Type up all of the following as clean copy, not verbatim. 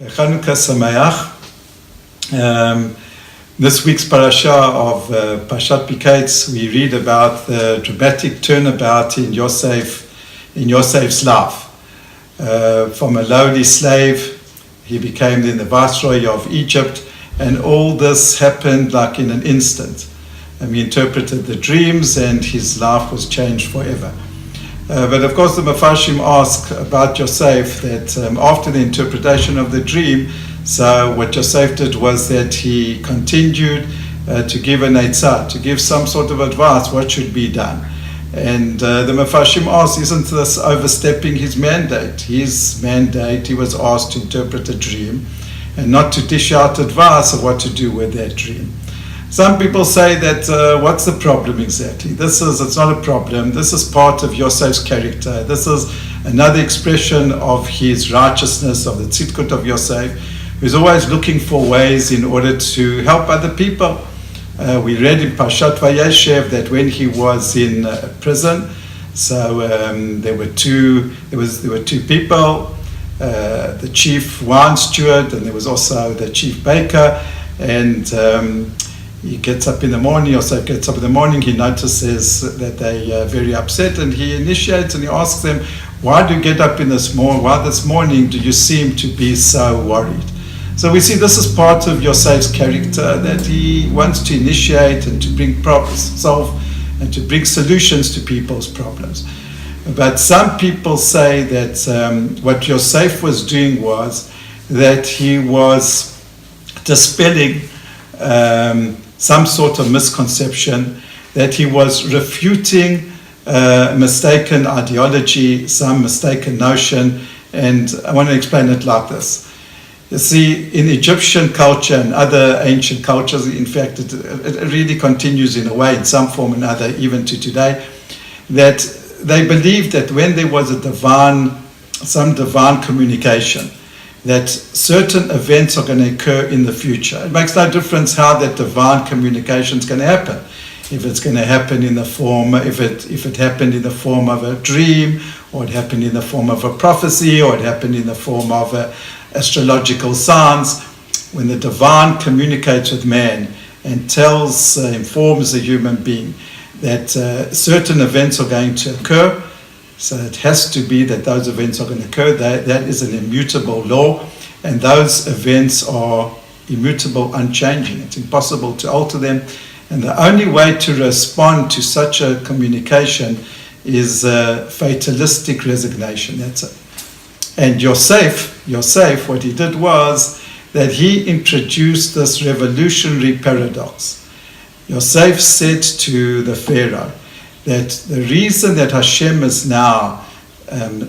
Chanukah Sameach. This week's Parsha of Parshat Miketz, we read about the dramatic turnabout in Yosef's life. From a lowly slave, he became then the viceroy of Egypt, and all this happened like in an instant. And he interpreted the dreams, and his life was changed forever. But of course the Mefarshim ask about Yosef that after the interpretation of the dream, so what Yosef did was that he continued to give an eitzah, to give some sort of advice, what should be done. And the Mefarshim asked, isn't this overstepping his mandate? His mandate, he was asked to interpret a dream and not to dish out advice of what to do with that dream. Some people say that what's the problem exactly? It's not a problem. This is part of Yosef's character. This is another expression of his righteousness, of the tzidkut of Yosef, who's always looking for ways in order to help other people. We read in Parshat Vayeshev that when he was in prison, so there were two people, the chief wine steward, and there was also the chief baker, and he gets up in the morning, Yosef gets up in the morning, he notices that they are very upset, and he initiates and he asks them, why do you get up in this morning? Why this morning do you seem to be so worried? So we see this is part of Yosef's character, that he wants to initiate and to bring solve and to bring solutions to people's problems. But some people say that what Yosef was doing was that he was dispelling some sort of misconception, that he was refuting mistaken ideology, some mistaken notion, and I want to explain it like this. You see, in Egyptian culture and other ancient cultures, in fact, it really continues in a way, in some form or another, even to today, that they believed that when there was some divine communication, that certain events are going to occur in the future. It makes no difference how that divine communication is going to happen. If it's going to happen in the form, if it happened in the form of a dream, or it happened in the form of a prophecy, or it happened in the form of astrological signs, when the divine communicates with man and informs the human being that certain events are going to occur, so it has to be that those events are going to occur. That is an immutable law, and those events are immutable, unchanging. It's impossible to alter them, and the only way to respond to such a communication is fatalistic resignation. That's it. And Yosef, what he did was that he introduced this revolutionary paradox. Yosef said to the Pharaoh that the reason that Hashem is now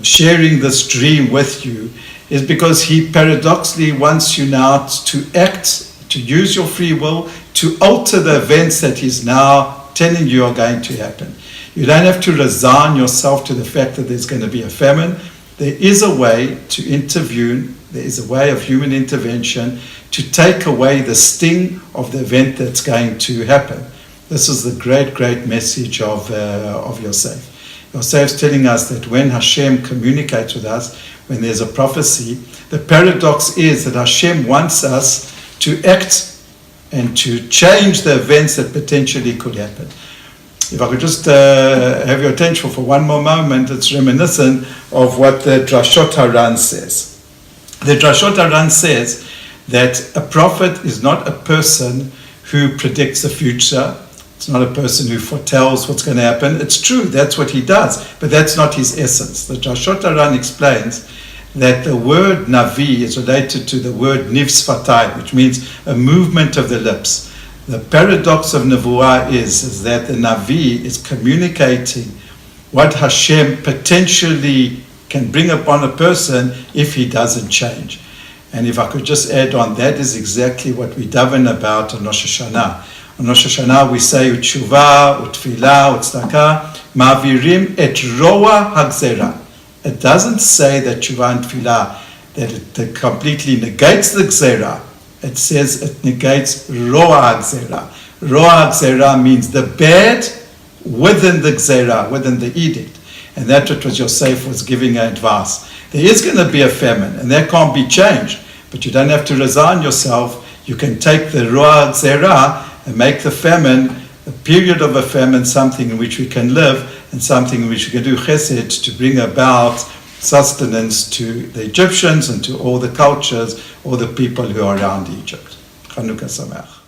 sharing this dream with you is because he paradoxically wants you now to act, to use your free will, to alter the events that he's now telling you are going to happen. You don't have to resign yourself to the fact that there's going to be a famine. There is a way to intervene, there is a way of human intervention to take away the sting of the event that's going to happen. This is the great, great message of Yosef. Yosef's telling us that when Hashem communicates with us, when there's a prophecy, the paradox is that Hashem wants us to act and to change the events that potentially could happen. If I could just have your attention for one more moment, it's reminiscent of what the Drashot Haran says. The Drashot Haran says that a prophet is not a person who predicts the future. It's not a person who foretells what's going to happen. It's true, that's what he does, but that's not his essence. The Drashot Haran explains that the word Navi is related to the word Niv Sfatayim, which means a movement of the lips. The paradox of Nevuah is that the Navi is communicating what Hashem potentially can bring upon a person if he doesn't change. And if I could just add on, that is exactly what we daven about on Rosh Hashanah. On Rosh Hashanah we say Utshuva, Utfilah, Utzdaka, Ma'avirim et Roa Hagzera. It doesn't say that Tshuva and Tfilah, that it completely negates the Gzera. It says it negates Roa Gzera. Roa Gzera means the bad within the Gzera, within the edict. And that's what Yosef was giving advice. There is going to be a famine, and that can't be changed. But you don't have to resign yourself. You can take the Ruah Zerah and make the famine, a period of a famine, something in which we can live and something in which we can do chesed to bring about sustenance to the Egyptians and to all the cultures, all the people who are around Egypt. Chanukah Sameach.